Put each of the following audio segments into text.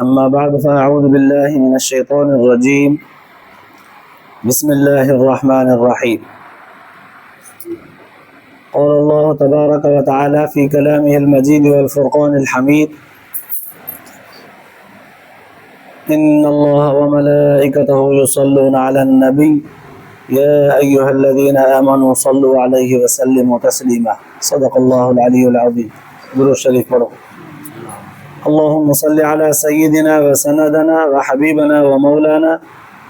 أما بعد فأعوذ بالله من الشيطان الرجيم. بسم الله الرحمن الرحيم. قال الله تبارك وتعالى في كلامه المجيد والفرقان الحميد: إن الله وملائكته يصلون على النبي يا أيها الذين آمنوا صلوا عليه وسلموا تسليما. صدق الله العلي العظيم. درود الشريف پڑھو. اللهم صل على سيدنا وسندنا وحبيبنا ومولانا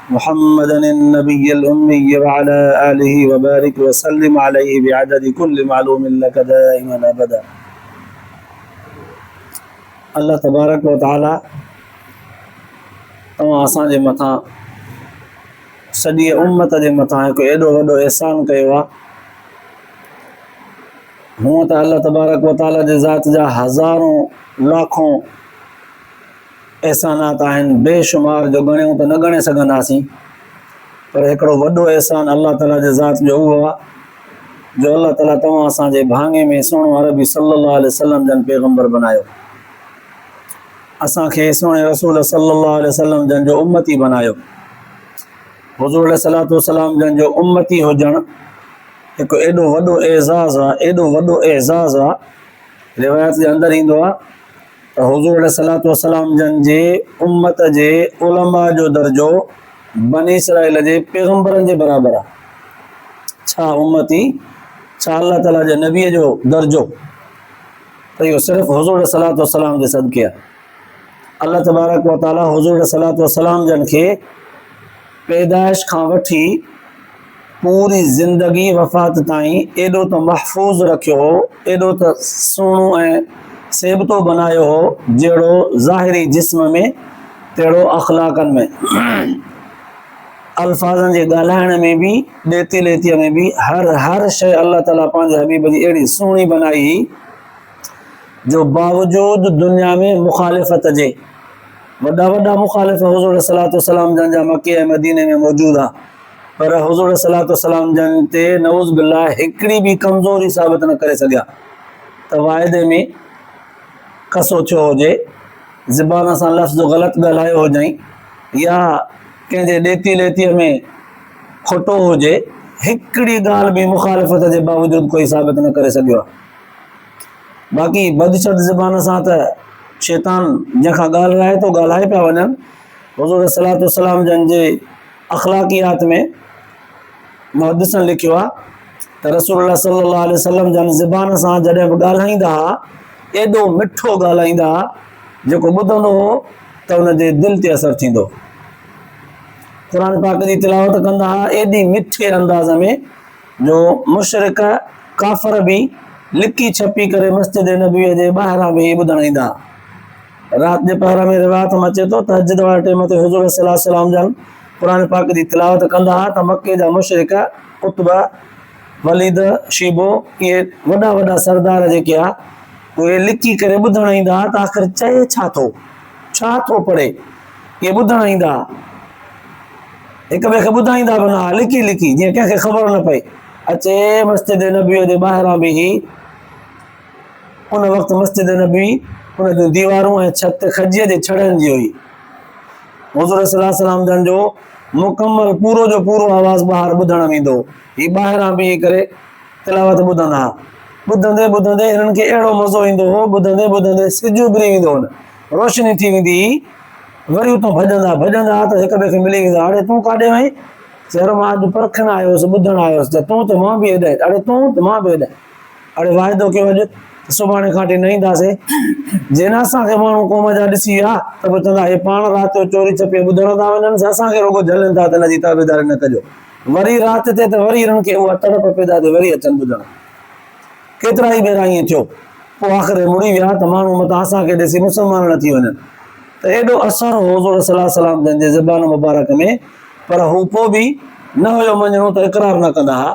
محمد النبي الأمي وعلى آله وبارك وسلم عليه بعدد كل معلوم لك دائما أبدا. الله تبارك وتعالى तव्हां असांजे मथां सॼी उम्मत जे मथां हिकु एॾो वॾो एहसान कयो आहे। हूअं त अल्लाह तबारक व ताला जे ज़ात जा हज़ारों लाखों एहसानात आहिनि, बेशुमार, जो ॻणियूं त न ॻणे सघंदासीं। पर हिकिड़ो वॾो एहसान अल्लाह ताला जे ज़ात जो उहो आहे जो अल्लाह ताला तव्हां असांजे भाङे में सुहिणो अरबी सल्लल्लाहु अलैहि वसल्लम जन पैगम्बर बनायो, असांखे सुहिणे रसूल सल्लल्लाहु अलैहि वसल्लम जन जो उम्मती बनायो। हुज़ूर अलैहिस्सलातु वस्सलाम जन जो उम्मती हुजणु हिकु एॾो वॾो एज़ाज़ आहे, एॾो वॾो एज़ाज़ आहे। रिवायत जे अंदरि ईंदो आहे त हुज़ूर अलैहिस्सलातु वस्सलाम जन जे उम्मत जे उलमा जो दर्जो बनी इसराइल जे पैगम्बरनि जे बराबरि आहे। छा उम्मती, छा अल्लाह ताला जे नबीअ जो दर्जो, त इहो सिर्फ़ु हुज़ूर अलैहिस्सलातु वस्सलाम जे सदके आहे। अल्लाह तबारक व ताला हुज़ूर अलैहिस्सलातु वस्सलाम जन खे पैदाइश खां वठी पूरी ज़िंदगी वफ़ात ताईं एॾो त महफ़ूज़ रखियो हो, एॾो त सुहिणो ऐं सेबतो बनायो हो, जहिड़ो ज़ाहिरी जिस्म में तहिड़ो अख़लाक़नि में, अल्फाज़नि जे ॻाल्हाइण में बि, ॾेती लेतीअ में बि, हर शइ अल्लाह ताला पंहिंजे हबीब जी अहिड़ी सुहिणी बनाई जो बावजूद दुनिया में मुखालिफ़त जे वॾा वॾा मुखालिफ़ हुज़ूर अलैहिस्सलातु वस्सलाम जन जा मके ऐं मदीने में मौजूदु आहे, पर हुज़ूर अलैहिस्सलातु वस्सलाम जन ते नऊज़ बिल्लाह हिकिड़ी बि कमज़ोरी साबित न करे सघिया। त वाइदे में कसो थियो हुजे, ज़बान सां लफ़्ज़ ग़लति ॻाल्हायो हुजई, या कंहिंजे ॾेती लेतीअ में खोटो हुजे, हिकिड़ी ॻाल्हि बि मुखालिफ़त जे बावजूदु कोई साबित न करे सघियो आहे। बाक़ी बदशत ज़बान सां त शैतान जंहिंखां ॻाल्हाए थो ॻाल्हाए पिया वञनि। हुज़ूर अलैहिस्सलातु वस्सलाम जन जे अख़लाक़ियात में मुहद्दिसनि लिखियो आहे त रसूलुल्लाह सल्लल्लाहु अलैहि वसल्लम जन ज़बान सां जॾहिं बि ॻाल्हाईंदा हुआ, एॾो मिठो ॻाल्हाईंदा हुआ, जेको ॿुधंदो हो त हुनजे दिलि ते असरु थींदो। क़ुर पाक जी तिलावत कंदा हुआ एॾी मिठे अंदाज़ में जो मुशरिक काफ़िर बि लिकी छपी करे मस्जिद नबीअ जे ॿाहिरां बि ॿुधण ईंदा। राति जे पहर में रिवायत में अचे थो तहज्जुद वारे टाइम ते हुज़ूर सल्लल्लाहु अलैहि वसल्लम जन क़ुर पाक जी तिलावत कंदा हुआ त मके जा मुशरिक उतबा, वलीद, शीबो, इहे वॾा वॾा सरदार जेके आहे उहे लिकी करे ॿुधण ईंदा हुआ त आख़िर चए छा थो पढ़े, इहे ॿुधण ईंदा, हिक ॿिए खे ॿुधाईंदा बि न, लिकी लिकी, जीअं कंहिंखे ख़बर न पए। अचे मस्जिद नबीअ जे ॿाहिरां बि उन वक़्तु मस्जिद नबी उन जूं दीवारूं ऐं छत खजीअ जे छड़नि जी हुई। हुज़ूर सल्लल्लाहु अलैहि वसल्लम जन जो मुकमल पूरो जो पूरो आवाज़ ॿाहिरि ॿुधण में ईंदो। हीअ ॿाहिरां बीही करे तिलावत ॿुधंदा, ॿुधंदे ॿुधंदे हिननि खे अहिड़ो मज़ो ईंदो हो, ॿुधंदे ॿुधंदे सिजु उभिरी वेंदो हो, रोशनी थी वेंदी, वरी उतां भॼंदा त हिक ॿिए खे मिली वेंदा। अड़े तूं काॾे वहीं? चयो मां अॼु परखण आयोसि, ॿुधण आयोसि। त तूं त मां बि हेॾां, अड़े तूं त मां बि हेॾां। अड़े वाइदो कयो अॼु सुभाणे खां वठी न ईंदासीं। जे न असांखे माण्हू क़ौम जा ॾिसी विया त पोइ चवंदा हे पाण राति जो चोरी छपे ॿुधण था वञनि, असांखे रुॻो झलनि था त हिन जी ताबेदारी न कजो। वरी राति थिए त वरी हिननि खे उहा तड़प पैदा थिए, वरी अचनि ॿुधण। केतिरा ई भेरा ईअं थियो, पोइ आख़िर मुड़ी विया त माण्हू मथां असांखे ॾिसी मुस्लमान न थी वञनि। त एॾो असरु हो हुज़ूर सल्लल्लाहु अलैहि वसल्लम जन जे ज़बान मुबारक में, पर हू पोइ बि न हुयो मञणो त इक़रार न कंदा हुआ।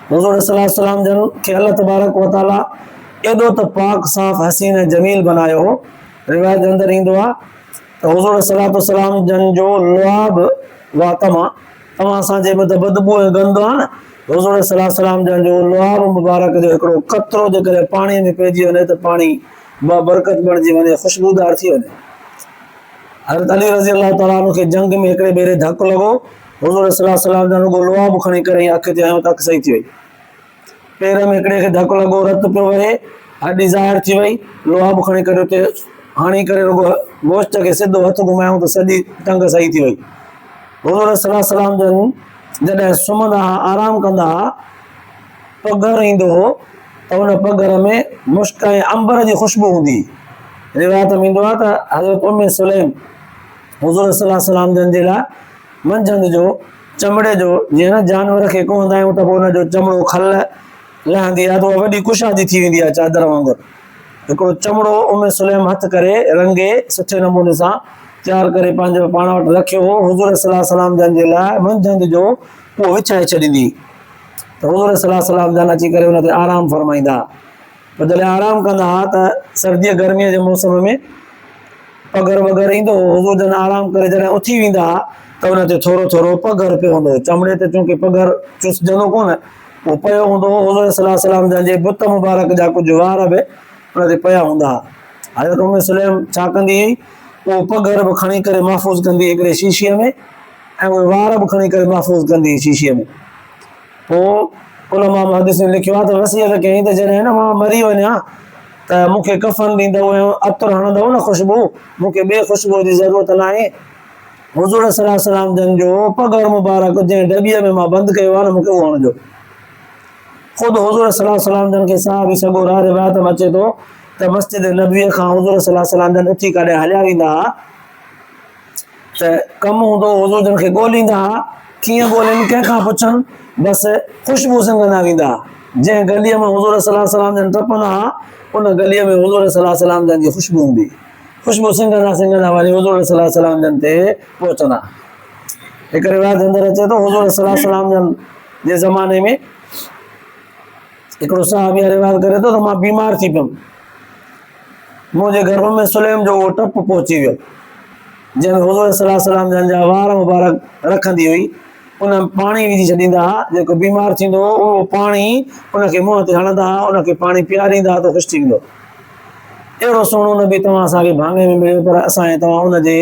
हुज़ूर सल्लल्लाहु अलैहि वसल्लम जन खे अल्लाह तबारक व ताला एॾो त पाक साफ़ हसीन ऐं जमील बनायो हो। रिवायत जे अंदरि ईंदो आहे त हुज़ूर सल्लल्लाहु अलैहि वसल्लम जन जो लुआब वा तव्हां असांजे मतिलबु बदबू ऐं गंदु आहे न, हुज़ूर सल्लल्लाहु अलैहि वसल्लम जन जो लुआब मुबारक जो हिकिड़ो क़तरो जेकॾहिं पाणीअ में पइजी वञे त पाणी बरकत बणिजी वञे, ख़ुशबूदार थी वञे। हज़रत अली रज़ी अल्लाह ताला अन्हु खे जंग में हिकिड़े भेरे धकु लॻो, हुज़ूर सल्लल्लाहु अलैहि वसल्लम रुॻो लोहा बि खणी करे अखि ते हयो त अखि सही थी वई। पेर में हिकिड़े खे धकु लॻो, रत पियो वहे, हॾी ज़ाहिर थी वई, लोहा बि खणी करे उते हणी करे रुॻो गोश्त खे सिधो हथु घुमायूं त सॼी टंग सही थी वई। हुज़ूर सल्लल्लाहु अलैहि वसल्लम जन जॾहिं सुम्हंदा हुआ, आराम कंदा हुआ, पघर ईंदो हो त उन पघर में मुश्क ऐं अंबर जी ख़ुशबू हूंदी। रिवायत में ईंदो आहे त हज़रत उम्मे सुलैम हुज़ूर सल्लल्लाहु अलैहि वसल्लम जन जे लाइ मंझंदि जो चमड़े जो, जीअं न जानवर खे कुहंदा आहियूं त पोइ हुनजो चमड़ो खल लहंदी आहे त उहा वॾी कुशादी थी वेंदी आहे चादर वांगुरु। हिकिड़ो चमड़ो उम्मे सुलैम हथ करे रंगे सुठे नमूने सां तयारु करे पंहिंजो पाण वटि रखियो हो। हुज़ूर सल्लल्लाहु अलैहि वसल्लम जन जे लाइ मंझंदि जो उहो विछाए छॾींदी त हुज़ूर सल्लल्लाहु अलैहि वसल्लम जन अची करे हुन ते आराम फरमाईंदा। पोइ जॾहिं आराम कंदा हुआ त सर्दीअ गर्मीअ जे मौसम में पघर वग़ैरह ईंदो हो, हुज़ूर जन आराम करे जॾहिं उथी वेंदा हुआ त हुन ते थोरो थोरो पघर पियो हूंदो हो। चमड़े ते चूंकि पघर चुसजंदो कोन, उहो पियो हूंदो हो। हुज़ूर सल्लल्लाहु अलैहि वसल्लम जन जे बुत मुबारक जा कुझु वार बि हुन ते पिया हूंदा हुआ। हज़रत उम्मे सुलैम छा कंदी हुई, उहो पघर बि खणी करे महफ़ूज़ कंदी हिकिड़े शीशीअ में, ऐं उहे वार बि खणी करे महफ़ूज़ कंदी शीशीअ में। पोइ उलमा मुहद्दिसीन लिखियो आहे त वसियत कयईं त जॾहिं न मां मरी वञा त मूंखे कफ़न ॾींदव ऐं अतरु हणंदव न ख़ुशबू, मूंखे ॿिए ख़ुशबूअ जी ज़रूरत न आहे। हुज़ूर सल्लल्लाहु अलैहि वसल्लम जन जो पघर मुबारक जंहिं डॿीअ में मां बंदि कयो आहे न, मूंखे उहो हणिजो। ख़ुदि हुज़ूर सल्लल्लाहु अलैहि वसल्लम जन खे साह बि सघो रहा। रिवायत में अचे थो त मस्जिद नबवीअ खां हुज़ूर सल्लल्लाहु अलैहि वसल्लम जन उथी काॾे हलिया वेंदा हुआ त कमु हूंदो, हुज़ूर जन खे ॻोल्हींदा हुआ। कीअं ॻोल्हनि, कंहिंखां पुछनि, बसि ख़ुशबू सिंघंदा वेंदा। जंहिं गलीअ में हुज़ूर सल्लल्लाहु अलैहि वसल्लम जन टपंदा हुआ, उन गलीअ में हुज़ूर सल्लल्लाहु अलैहि वसल्लम जन जी ख़ुशबू हूंदी। ख़ुशबू सिंघंदा सिंघंदा वरी हुज़ूर सल्लल्लाहु अलैहि वसल्लम जन ते पहुचंदा। हिकु रिवायत अंदरि अचे थो, हुज़ूर सल्लल्लाहु अलैहि वसल्लम जन जे ज़माने में हिकिड़ो सहाबी रिवायत करे थो त मां बीमार थी पियुमि, मुंहिंजे घर में सुलैम जो उहो टप पहुची वियो जंहिंमें हुज़ूर सल्लल्लाहु अलैहि वसल्लम जन जा वार मुबारक रखंदी हुई। उन पाणी विझी छॾींदा हुआ, जेको बीमार थींदो हो उहो पाणी उनखे मुंहं ते हणंदा हुआ, उनखे पाणी पीआरींदा हुआ त ख़ुशि थी वेंदो। अहिड़ो सुहिणो नबी तव्हां असांखे भाङे में मिलियो, पर असां तव्हां उनजे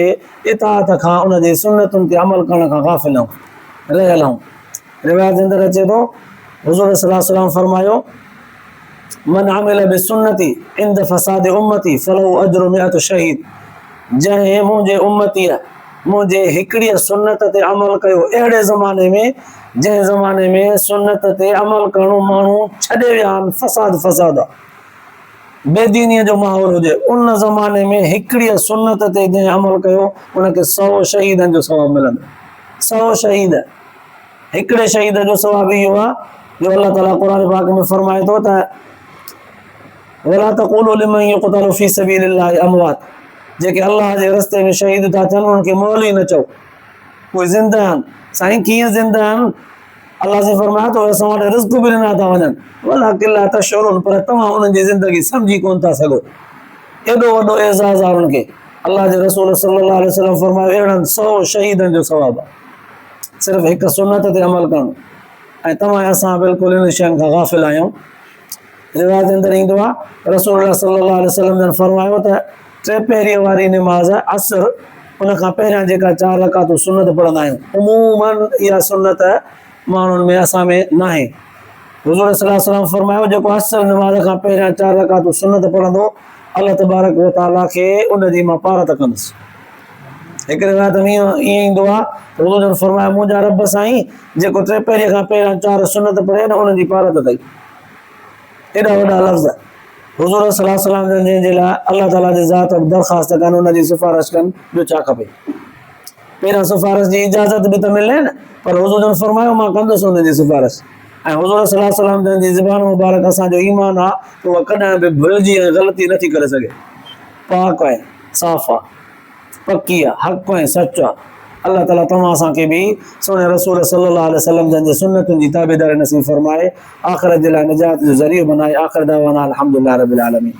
इताअत खां, उनजे सुन्नतुनि ते अमल करण खां ग़ाफ़िल आहियूं, रहियल आहियूं। रिवायत जे अंदरि अचे थो, हुज़ूर सल्लल्लाहु अलैहि वसल्लम फरमायो, मन अमिल बिसुन्नती इंद फसाद उम्मती फलहु अज्रु मिअत शहीद। जंहिं मुंहिंजे उम्मतीअ मुंहिंजे हिकिड़ीअ सुन्नत ते अमल कयो, अहिड़े ज़माने में जंहिं ज़माने में सुन्नत ते अमल करणो माण्हू छॾे विया आहिनि, फसाद आहे, बेदीनीअ जो माहौल हुजे, उन ज़माने में हिकिड़ीअ सुन्नत ते जंहिं अमल कयो उनखे 100 शहीदनि जो सवाबु मिलंदो। 100 शहीद, हिकिड़े शहीद जो सवाबु इहो आहे जो अल्लाह ताला क़ुरान पाक में फरमाए थो त वला तक़ूलू लिमन युक़तलु फी सबीलिल्लाहि अमवात, जेके अल्लाह जे रस्ते में शहीद था थियनि उनखे मौल ई न चओ, उहे ज़िंदा आहिनि। साईं कीअं ज़िंदा आहिनि? अल्लाह से फरमाया तो असां वटि रिज़्क़ बि ॾिना था वञनि, वलाकिन ला तशउरून, पर तव्हां उन्हनि जी ज़िंदगी सम्झी कोन था सघो। एॾो वॾो एज़ाज़ आहे उन्हनि खे। अल्लाह जे रसूल सल्लल्लाहु अलैहि वसल्लम फरमायो, अहिड़नि 100 शहीदनि जो सवाबु आहे, सिर्फ़ु हिकु सुन्नत ते अमल करणु। ऐं तव्हां असां बिल्कुलु इन शयुनि खां ग़ाफ़िल आहियूं। रिवायत जे अंदरि ईंदो आहे, रसूल सल्लल्लाहु अलैहि वसल्लम जन फरमायो त 3 पहिरीं वारी निमाज़ असर, उन खां पहिरियां जेका 4 रकातूं सुन्नत पढ़ंदा आहियूं, उमूमन इहा सुन्नत माण्हुनि में असां में न आहे। हुज़ूर सल्लल्लाहु अलैहि वसल्लम फरमायो, जेको असर निमाज़ खां पहिरियां 4 रकातूं सुन्नत पढ़ंदो, अल्लाह तबारक व तआला खे उनजी मां पारत कंदुसि। हिकु रिवायत में ईअं ईंदो आहे, हुज़ूर जन फरमायो, मुंहिंजा रब साईं जेको 3 पहिरीं खां पहिरियां 4 सुन्नत पढ़े न, उनजी पारत अथई। एॾा वॾा लफ़्ज़ हुज़ूर सल्लल्लाहु अलैहि वसल्लम जंहिंजे लाइ अल्लाह ताला जी ज़ात वटि दरख़्वास्त कनि, उनजी सिफ़ारिश कनि, ॿियो छा खपे? पहिरियां सिफ़ारिश जी इजाज़त बि त मिले न, पर हुज़ूर जन फरमायो मां कंदुसि उनजी सिफ़ारिश। ऐं हुज़ूर सल्लल्लाहु अलैहि वसल्लम जन जी ज़ुबान मुबारक असांजो ईमान आहे, उहा कॾहिं बि भुलिजी ऐं ग़लती नथी करे सघे। पाक आहे, साफ़ आहे, पकी आहे, हक़ ऐं सच आहे। अल्लाह ताला तव्हां असांखे बि सोने रसूल सल्लल्लाहु अलैहि वसल्लम जन जे सुन्नतुनि जी ताबेदारी नसीब फरमाए, आख़िरत जे लाइ निजात जो ज़रियो बनाए। आख़िर दावाना अल्हम्दुलिल्लाहि रब्बिल आलमीन।